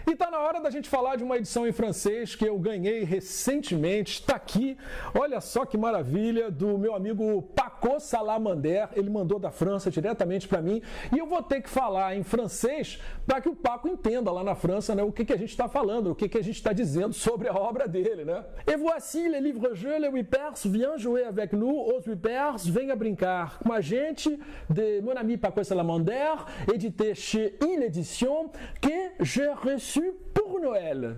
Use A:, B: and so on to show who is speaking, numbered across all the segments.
A: E tá na hora da gente falar de uma edição em francês que eu ganhei recentemente. Está aqui, olha só que maravilha, do meu amigo Paco Salamander. Ele mandou da França diretamente para mim e eu vou ter que falar em francês para que o Paco entenda lá na França, né, o que a gente está falando, o que a gente está dizendo sobre a obra dele, né? Et voici les livres-jeux, les Whippers, viens jouer avec nous, os Whippers, venha brincar com a gente, de mon ami Paco Salamander, édité chez In Édition, que j'ai reçu pour Noël.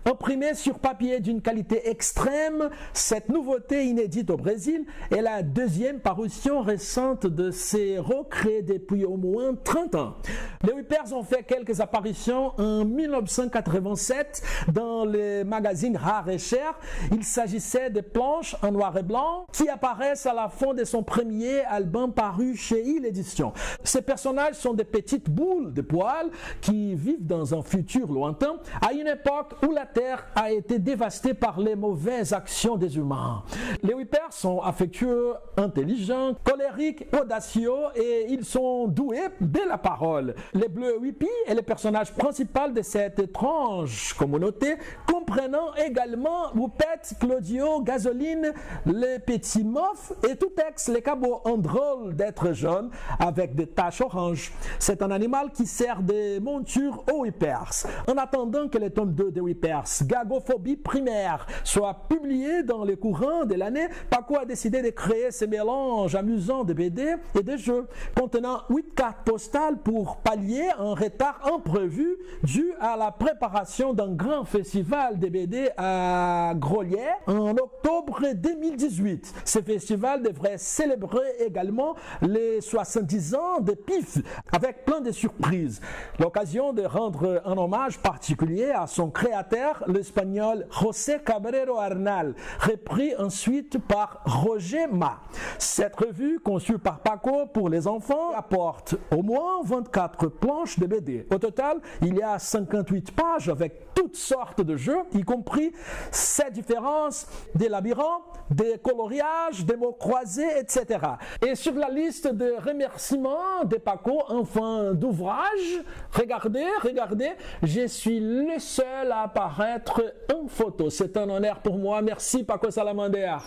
A: Imprimée sur papier d'une qualité extrême, cette nouveauté inédite au Brésil est la deuxième parution récente de ces héros créés depuis au moins 30 ans. Les Whippers ont fait quelques apparitions en 1987 dans les magazines rares et chers. Il s'agissait de planches en noir et blanc qui apparaissent à la fin de son premier album paru chez Il Édition. Ces personnages sont des petites boules de poils qui vivent dans un futur lointain, à une époque où la Terre a été dévastée par les mauvaises actions des humains. Les Whippers sont affectueux, intelligents, colériques, audacieux et ils sont doués de la parole. Les Bleus Whippy est le personnage principal de cette étrange communauté, comprenant également Whippet, Claudio, Gasoline, les petits mofs et tout ex les cabots, un drôle d'être jaune avec des taches oranges. C'est un animal qui sert de monture aux Whippers. En attendant que le tome 2 des Whippers, Gagophobie primaire, soit publié dans le courant de l'année, Paco a décidé de créer ce mélange amusant de BD et de jeux, contenant 8 cartes postales pour pallier un retard imprévu dû à la préparation d'un grand festival de BD à Grolier en octobre 2018. Ce festival devrait célébrer également les 70 ans de PIF avec plein de surprises. L'occasion de rendre un hommage particulier à son créateur, l'espagnol José Cabrero Arnal, repris ensuite par Roger Ma. Cette revue, conçue par Paco pour les enfants, apporte au moins 24 planches de BD. Au total, il y a 58 pages avec toutes sortes de jeux, y compris 7 différences, des labyrinthes, des coloriages, des mots croisés, etc. Et sur la liste de remerciements de Paco en fin d'ouvrage, regardez, je suis le seul à apparaître en photo. C'est un honneur pour moi. Merci Paco Salamander.